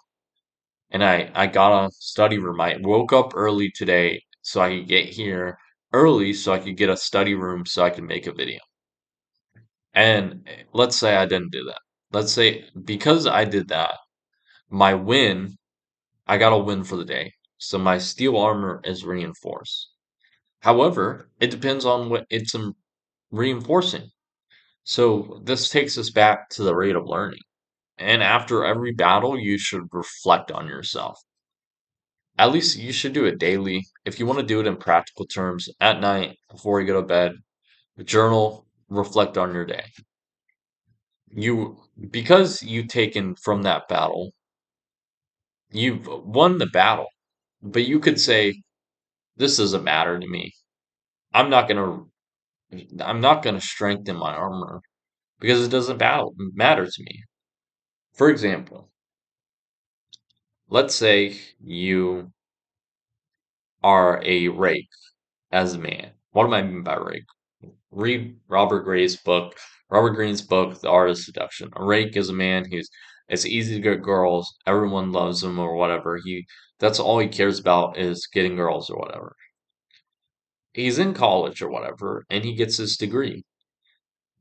and I got a study room. I woke up early today so I could get here early so I could get a study room so I could make a video. And let's say I didn't do that. Let's say because I did that, my win, I got a win for the day. So my steel armor is reinforced. However, it depends on what it's reinforcing. So this takes us back to the rate of learning. And after every battle, you should reflect on yourself. At least you should do it daily. If you want to do it in practical terms, at night before you go to bed, journal, reflect on your day. Because you've taken from that battle, you've won the battle. But you could say, this doesn't matter to me. I'm not gonna I'm not gonna strengthen my armor because it doesn't matter to me. For example, let's say you are a rake as a man. What do I mean by rake? Read Robert Greene's book, The Art of Seduction. A rake is a man who's it's easy to get girls, everyone loves him or whatever. That's all he cares about is getting girls or whatever. He's in college or whatever, and he gets his degree.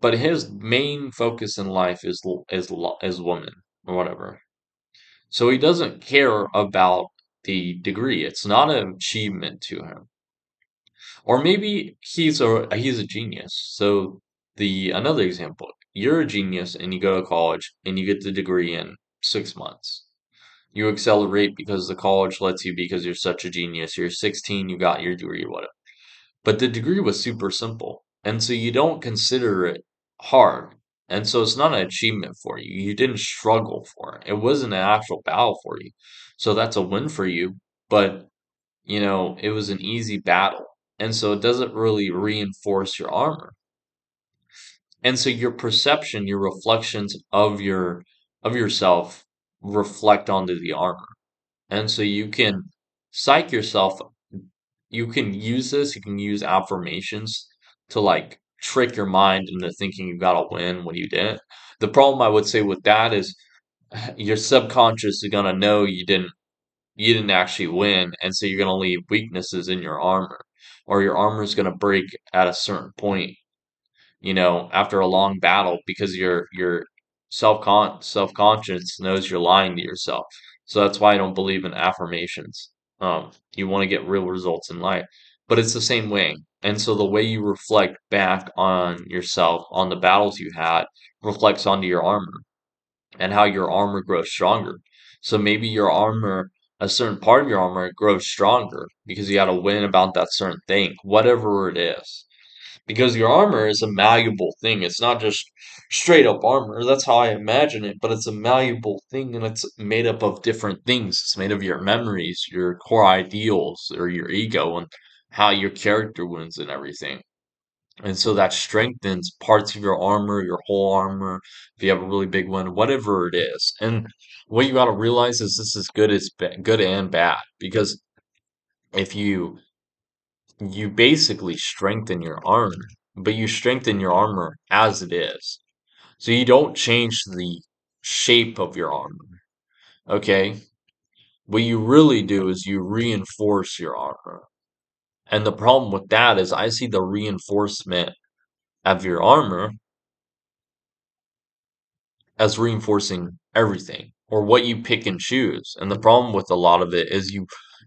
But his main focus in life is woman or whatever. So he doesn't care about the degree. It's not an achievement to him. Or maybe he's a genius. So the another example, you're a genius and you go to college and you get the degree in 6 months. You accelerate because the college lets you because you're such a genius. You're 16, you got your degree, whatever. But the degree was super simple. And so you don't consider it hard. And so it's not an achievement for you. You didn't struggle for it. It wasn't an actual battle for you. So that's a win for you, but it was an easy battle. And so it doesn't really reinforce your armor. And so your perception, your reflections of yourself reflect onto the armor. And so you can psych yourself, you can use this, you can use affirmations to like trick your mind into thinking you got to win when you didn't. The problem I would say with that is your subconscious is going to know you didn't actually win, and so you're going to leave weaknesses in your armor, or your armor is going to break at a certain point, after a long battle, because your self-conscious knows you're lying to yourself. So that's why I don't believe in affirmations. You want to get real results in life, but it's the same way. And so the way you reflect back on yourself, on the battles you had, reflects onto your armor and how your armor grows stronger. So maybe your armor, a certain part of your armor grows stronger because you had to win about that certain thing, whatever it is. Because your armor is a malleable thing. It's not just straight up armor. That's how I imagine it, but it's a malleable thing and it's made up of different things. It's made of your memories, your core ideals, or your ego, and how your character wins and everything. And so that strengthens parts of your armor, your whole armor, if you have a really big one, whatever it is. And what you got to realize is this is good and bad, because if you basically strengthen your armor, but you strengthen your armor as it is. So you don't change the shape of your armor, okay? What you really do is you reinforce your armor. And the problem with that is I see the reinforcement of your armor as reinforcing everything or what you pick and choose. And the problem with a lot of it is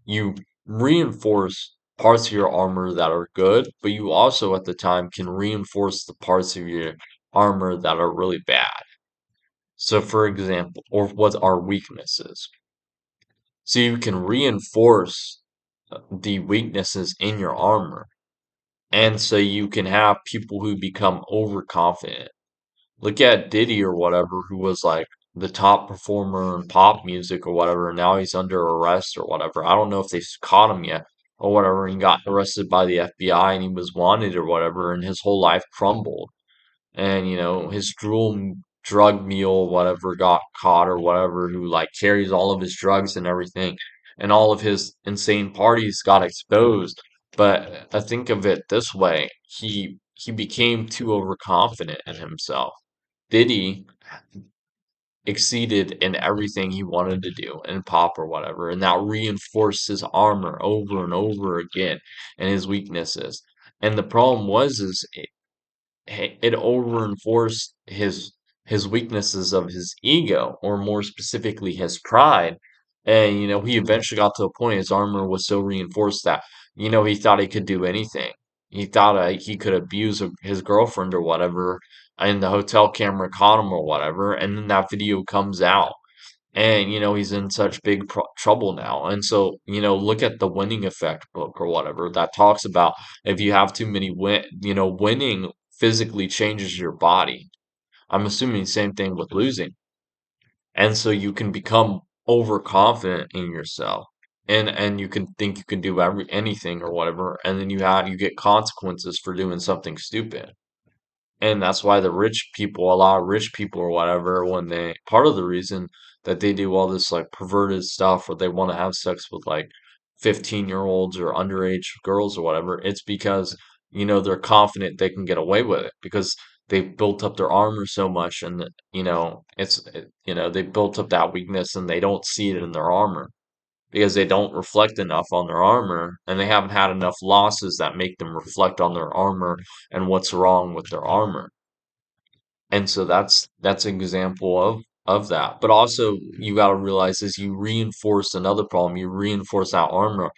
you reinforce parts of your armor that are good, but you also at the time can reinforce the parts of your armor that are really bad. So for example, or what are weaknesses. So you can reinforce the weaknesses in your armor. And so you can have people who become overconfident. Look at Diddy or whatever, who was like the top performer in pop music or whatever, and now he's under arrest or whatever. I don't know if they've caught him yet or whatever. He got arrested by the FBI and he was wanted or whatever, and his whole life crumbled. And his drug mule, whatever, got caught or whatever, who like carries all of his drugs and everything, and all of his insane parties got exposed. But I think of it this way: he became too overconfident in himself. Diddy exceeded in everything he wanted to do in pop or whatever, and that reinforced his armor over and over again and his weaknesses. And the problem was is it over enforced his weaknesses of his ego, or more specifically his pride. And he eventually got to a point his armor was so reinforced that he thought he could do anything. He thought he could abuse his girlfriend or whatever, and the hotel camera caught him or whatever, and then that video comes out. And he's in such big trouble now. And so look at the Winning Effect book or whatever that talks about if you have too many winning physically changes your body. I'm assuming same thing with losing. And so you can become overconfident in yourself. And you can think you can do anything or whatever, and then you get consequences for doing something stupid. And that's why a lot of rich people or whatever, part of the reason that they do all this like perverted stuff, or they want to have sex with like 15-year-olds or underage girls or whatever, it's because, they're confident they can get away with it because they've built up their armor so much, and they built up that weakness and they don't see it in their armor because they don't reflect enough on their armor, and they haven't had enough losses that make them reflect on their armor and what's wrong with their armor. And so that's an example of that. But also you got to realize is you reinforce another problem. You reinforce that armor.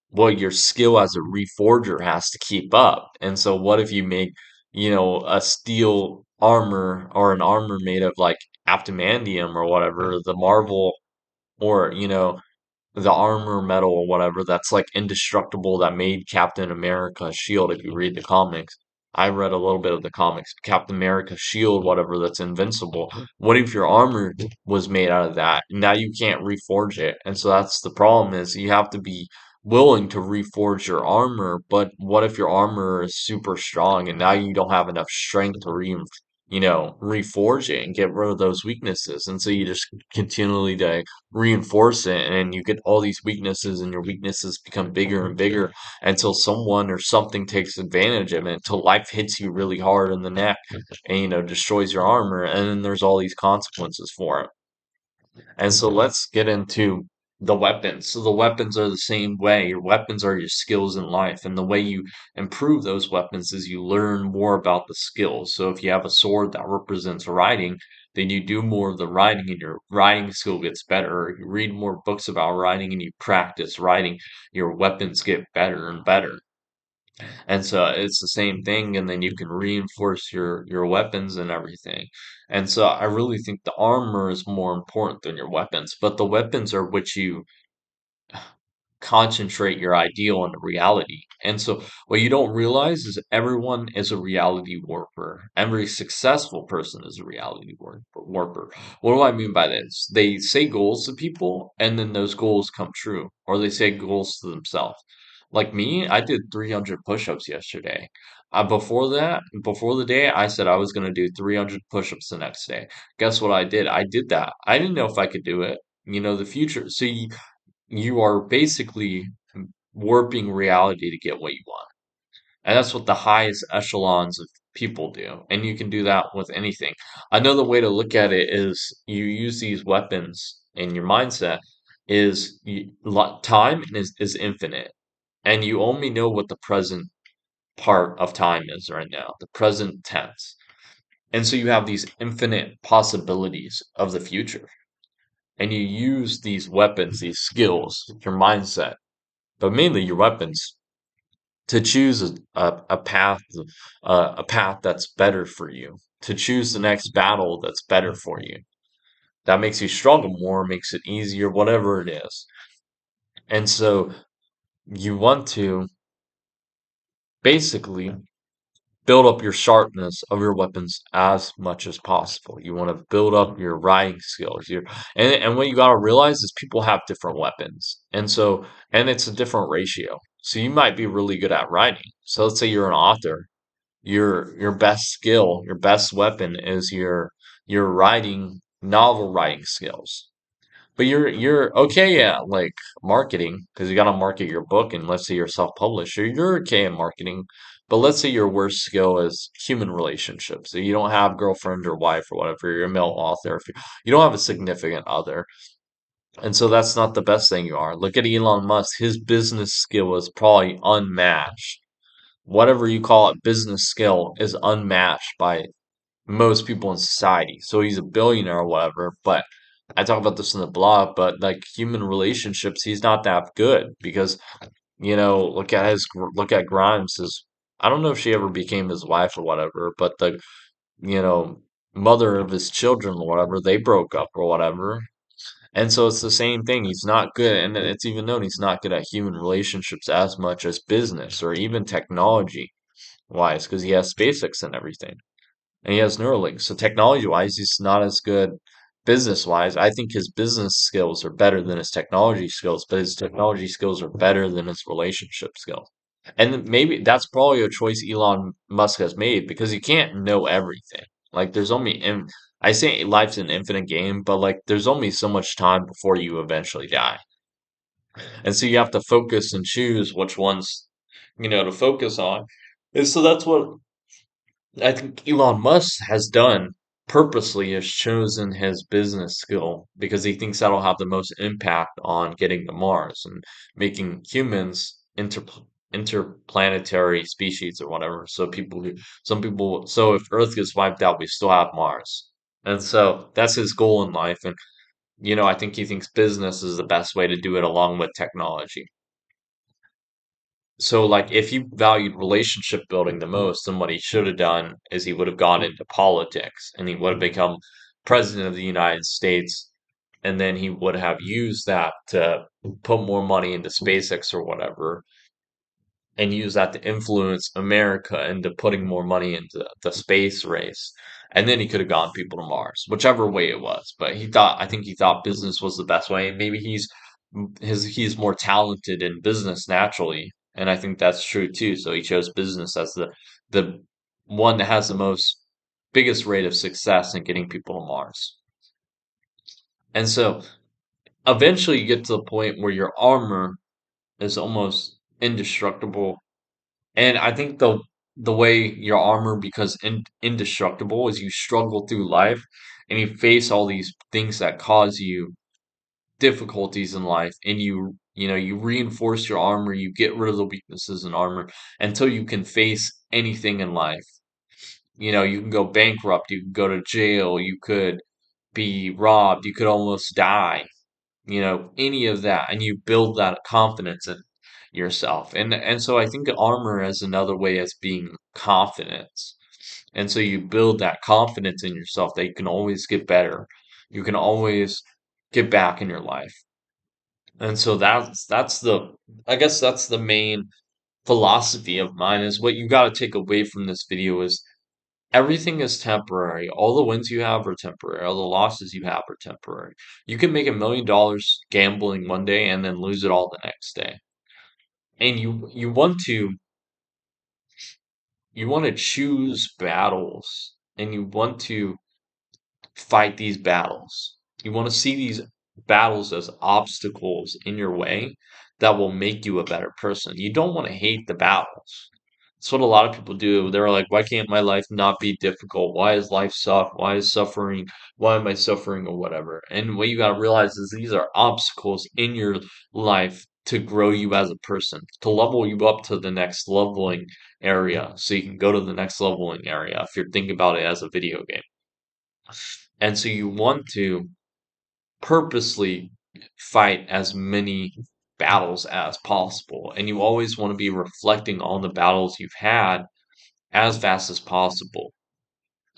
Well, your skill as a reforger has to keep up. And so what if you make, a steel armor or an armor made of like aptamandium or whatever, the Marvel, or the armor metal or whatever that's like indestructible that made Captain America's shield if you read the comics. I read a little bit of the comics, Captain America shield, whatever, that's invincible. What if your armor was made out of that? Now you can't reforge it. And so that's the problem is you have to be willing to reforge your armor, but what if your armor is super strong and now you don't have enough strength to reforge it and get rid of those weaknesses. And so you just continually reinforce it and you get all these weaknesses and your weaknesses become bigger and bigger until someone or something takes advantage of it, until life hits you really hard in the neck and destroys your armor, and then there's all these consequences for it. And so let's get into the weapons. So the weapons are the same way. Your weapons are your skills in life, and the way you improve those weapons is you learn more about the skills. So if you have a sword that represents riding, then you do more of the riding and your riding skill gets better. If you read more books about riding and you practice riding, your weapons get better and better. And so it's the same thing, and then you can reinforce your weapons and everything. And so I really think the armor is more important than your weapons, but the weapons are what you concentrate your ideal into reality. And so what you don't realize is everyone is a reality warper. Every successful person is a warper. What do I mean by this? They say goals to people and then those goals come true, or they say goals to themselves. Like me, I did 300 push-ups yesterday. Before the day, I said I was going to do 300 push-ups the next day. Guess what I did? I did that. I didn't know if I could do it. The future. So you are basically warping reality to get what you want. And that's what the highest echelons of people do. And you can do that with anything. Another way to look at it is you use these weapons in your mindset is time is infinite. And you only know what the present part of time is right now, the present tense. And so you have these infinite possibilities of the future. And you use these weapons, these skills, your mindset, but mainly your weapons to choose a path that's better for you, to choose the next battle that's better for you. That makes you stronger more, makes it easier, whatever it is. And so you want to basically build up your sharpness of your weapons as much as possible. You want to build up your riding skills. And what you got to realize is people have different weapons. And it's a different ratio. So you might be really good at writing. So let's say you're an author. Your best skill, your best weapon is your writing, novel writing skills. But you're okay at like marketing because you got to market your book, and let's say you're self-published, you're okay at marketing. But let's say your worst skill is human relationships. So you don't have girlfriend or wife or whatever. You're a male author. If you don't have a significant other, and so that's not the best thing you are. Look at Elon Musk. His business skill is probably unmatched. Whatever you call it, business skill is unmatched by most people in society. So he's a billionaire or whatever, but I talk about this in the blog, but like human relationships, he's not that good because, look at Grimes, his I don't know if she ever became his wife or whatever, but you know, mother of his children or whatever, they broke up or whatever. And so it's the same thing. He's not good, and it's even known he's not good at human relationships as much as business or even technology wise, because he has SpaceX and everything and he has Neuralink. So technology wise, he's not as good business wise. I think his business skills are better than his technology skills, but his technology skills are better than his relationship skills. And maybe that's probably a choice Elon Musk has made because you can't know everything. Like I say life's an infinite game, but like there's only so much time before you eventually die. And so you have to focus and choose which ones, to focus on. And so that's what I think Elon Musk has done purposely has chosen his business skill because he thinks that'll have the most impact on getting to Mars and making humans interplanetary species or whatever. So if Earth gets wiped out, we still have Mars. And so that's his goal in life. And, I think he thinks business is the best way to do it along with technology. So, like, if he valued relationship building the most, then what he should have done is he would have gone into politics and he would have become president of the United States. And then he would have used that to put more money into SpaceX or whatever. and use that to influence America into putting more money into the space race. And then he could have gone people to Mars, whichever way it was. But I think he thought business was the best way. And maybe he's more talented in business naturally. And I think that's true too. So he chose business as the one that has the biggest rate of success in getting people to Mars. And so eventually you get to the point where your armor is almost indestructible. And I think the way your armor becomes indestructible is you struggle through life and you face all these things that cause you difficulties in life, and you reinforce your armor, you get rid of the weaknesses in armor until you can face anything in life. You can go bankrupt, you can go to jail, you could be robbed, you could almost die, any of that, and you build that confidence in yourself. And so I think armor is another way as being confidence. And so you build that confidence in yourself that you can always get better. You can always get back in your life. And so that's the I guess that's the main philosophy of mine is what you got to take away from this video is everything is temporary. All the wins you have are temporary. All the losses you have are temporary. You can make $1 million gambling one day and then lose it all the next day. And you want to choose battles and you want to fight these battles. You want to see these battles as obstacles in your way that will make you a better person. You don't want to hate the battles. That's what a lot of people do. They're like, why can't my life not be difficult? Why is life suck? Why is suffering? Why am I suffering or whatever? And what you got to realize is these are obstacles in your life to grow you as a person, to level you up to the next leveling area so you can go to the next leveling area if you're thinking about it as a video game. And so you want to purposely fight as many battles as possible. And you always want to be reflecting on the battles you've had as fast as possible.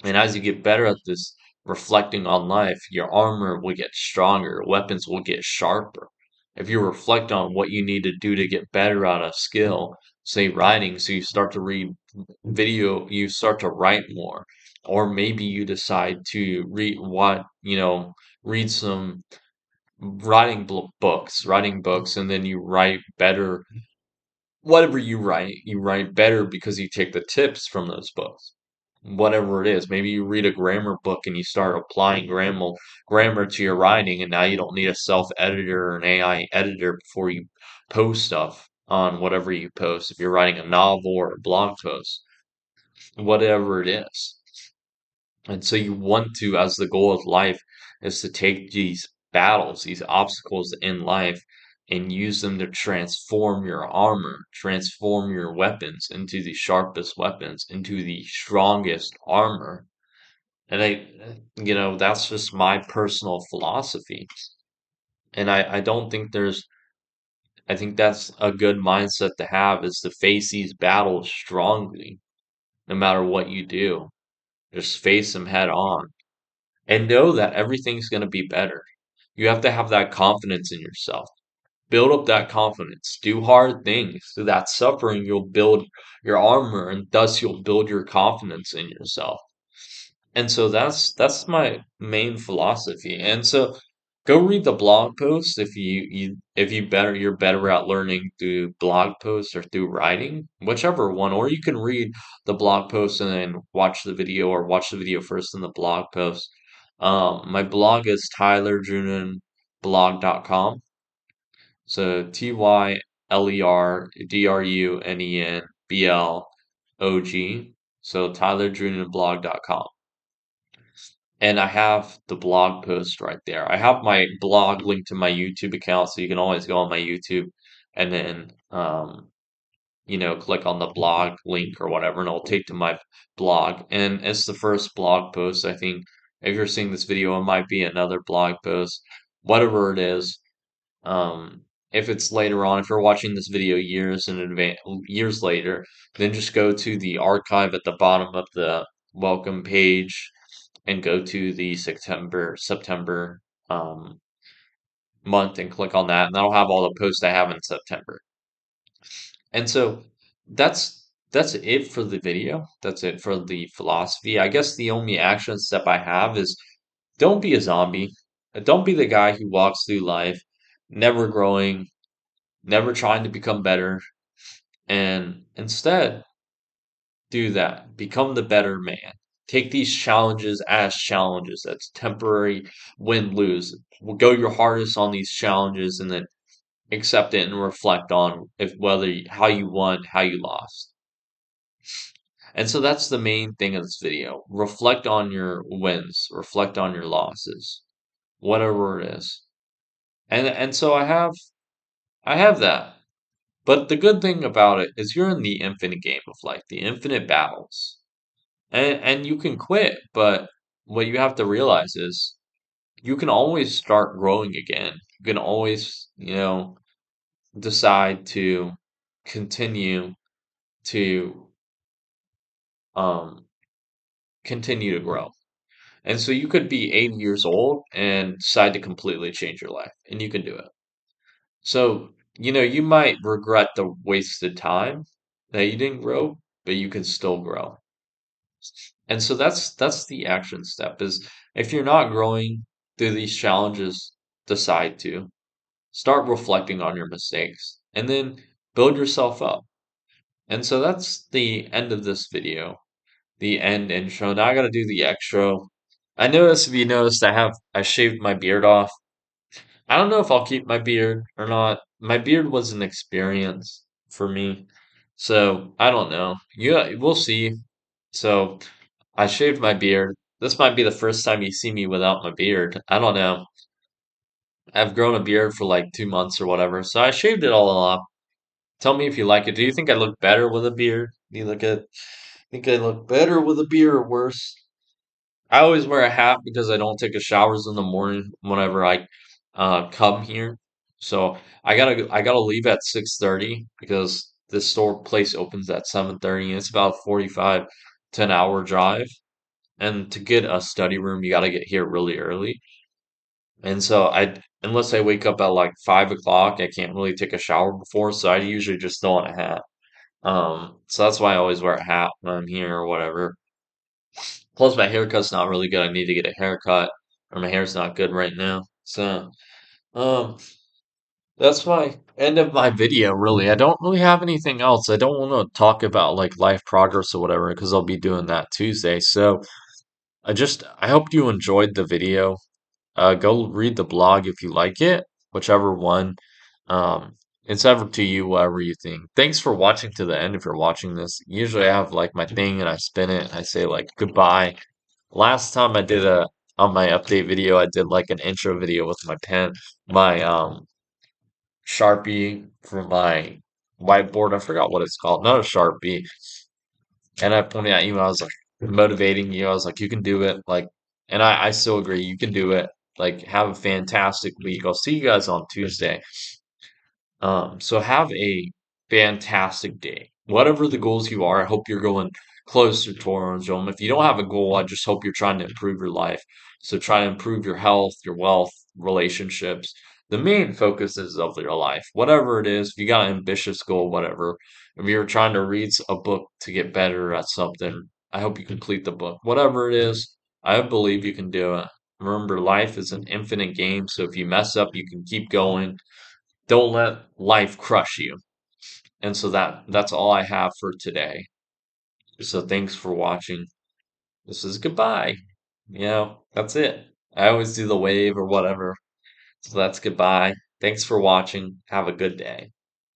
And as you get better at this reflecting on life, your armor will get stronger, weapons will get sharper. If you reflect on what you need to do to get better at a skill, say writing, so you start to read you start to write more. Or maybe you decide to read some writing books, and then you write better. Whatever you write better because you take the tips from those books. Whatever it is, maybe you read a grammar book and you start applying grammar to your writing, and now you don't need a self editor or an AI editor before you post stuff on whatever you post. If you're writing a novel or a blog post, whatever it is. And so you want to, as the goal of life, is to take these battles, these obstacles in life, and use them to transform your armor, transform your weapons into the sharpest weapons, into the strongest armor. And that's just my personal philosophy. And I don't think I think that's a good mindset to have is to face these battles strongly, no matter what you do. Just face them head on and know that everything's going to be better. You have to have that confidence in yourself. Build up that confidence. Do hard things. Through that suffering, you'll build your armor, and thus you'll build your confidence in yourself. And so that's my main philosophy. And so go read the blog post if you're better at learning through blog posts or through writing, whichever one, or you can read the blog post and then watch the video or watch the video first and the blog post. My blog is tylerdraunenblog.com. So TYLERDRUNENBLOG. So tylerdraunenblog.com. And I have the blog post right there. I have my blog linked to my YouTube account, so you can always go on my YouTube and then click on the blog link or whatever, and it'll take to my blog. And it's the first blog post. I think if you're seeing this video, it might be another blog post, whatever it is. If it's later on, if you're watching this video years later, then just go to the archive at the bottom of the welcome page and go to the September um, month and click on that, and that'll have all the posts I have in September. And so that's it for the video. That's it for the philosophy. I guess the only action step I have is don't be a zombie. Don't be the guy who walks through life never growing, never trying to become better, and instead do that. Become the better man. Take these challenges as challenges. That's temporary win lose. Go your hardest on these challenges and then accept it and reflect on if whether how you won, how you lost. And so that's the main thing of this video. Reflect on your wins, reflect on your losses, whatever it is. And so I have that. But the good thing about it is you're in the infinite game of life, the infinite battles. And you can quit, but what you have to realize is you can always start growing again. You can always, decide to continue to um continue to grow. And so you could be 80 years old and decide to completely change your life, and you can do it. So, you might regret the wasted time that you didn't grow, but you can still grow. And so that's the action step is if you're not growing through these challenges, decide to start reflecting on your mistakes and then build yourself up. And so that's the end of this video, the end intro. Now I gotta do the extra. I noticed if you noticed I shaved my beard off. I don't know if I'll keep my beard or not. My beard was an experience for me. So I don't know. Yeah, we'll see. So I shaved my beard. This might be the first time you see me without my beard. I don't know. I've grown a beard for like 2 months or whatever. So I shaved it all off. Tell me if you like it. Do you think I look better with a beard? Do you think I look better with a beard or worse? I always wear a hat because I don't take a showers in the morning whenever I come here. So I gotta leave at 6:30 because this store place opens at 7:30 and it's about 45 to an hour drive. And to get a study room, you gotta get here really early. And so unless I wake up at like 5 o'clock, I can't really take a shower before, so I usually just throw on a hat. So that's why I always wear a hat when I'm here or whatever. Plus, my haircut's not really good. I need to get a haircut, or my hair's not good right now. So, um, that's my end of my video, really. I don't really have anything else. I don't want to talk about like life progress or whatever, because I'll be doing that Tuesday. So, I hope you enjoyed the video. Go read the blog if you like it, whichever one. Um, it's ever to you, whatever you think. Thanks for watching to the end if you're watching this. Usually I have like my thing and I spin it and I say like goodbye. Last time I did on my update video, I did like an intro video with my pen, my Sharpie for my whiteboard. I forgot what it's called. Not a Sharpie. And I pointed at you. I was like motivating you. I was like, you can do it. Like, and I still agree. You can do it. Like, have a fantastic week. I'll see you guys on Tuesday. So have a fantastic day. Whatever the goals you are, I hope you're going closer towards them. If you don't have a goal, I just hope you're trying to improve your life. So try to improve your health, your wealth, relationships. The main focus is of your life. Whatever it is, if you got an ambitious goal, whatever. If you're trying to read a book to get better at something, I hope you complete the book. Whatever it is, I believe you can do it. Remember, life is an infinite game, so if you mess up, you can keep going. Don't let life crush you. And so that's all I have for today. So thanks for watching. This is goodbye. That's it. I always do the wave or whatever. So that's goodbye. Thanks for watching. Have a good day.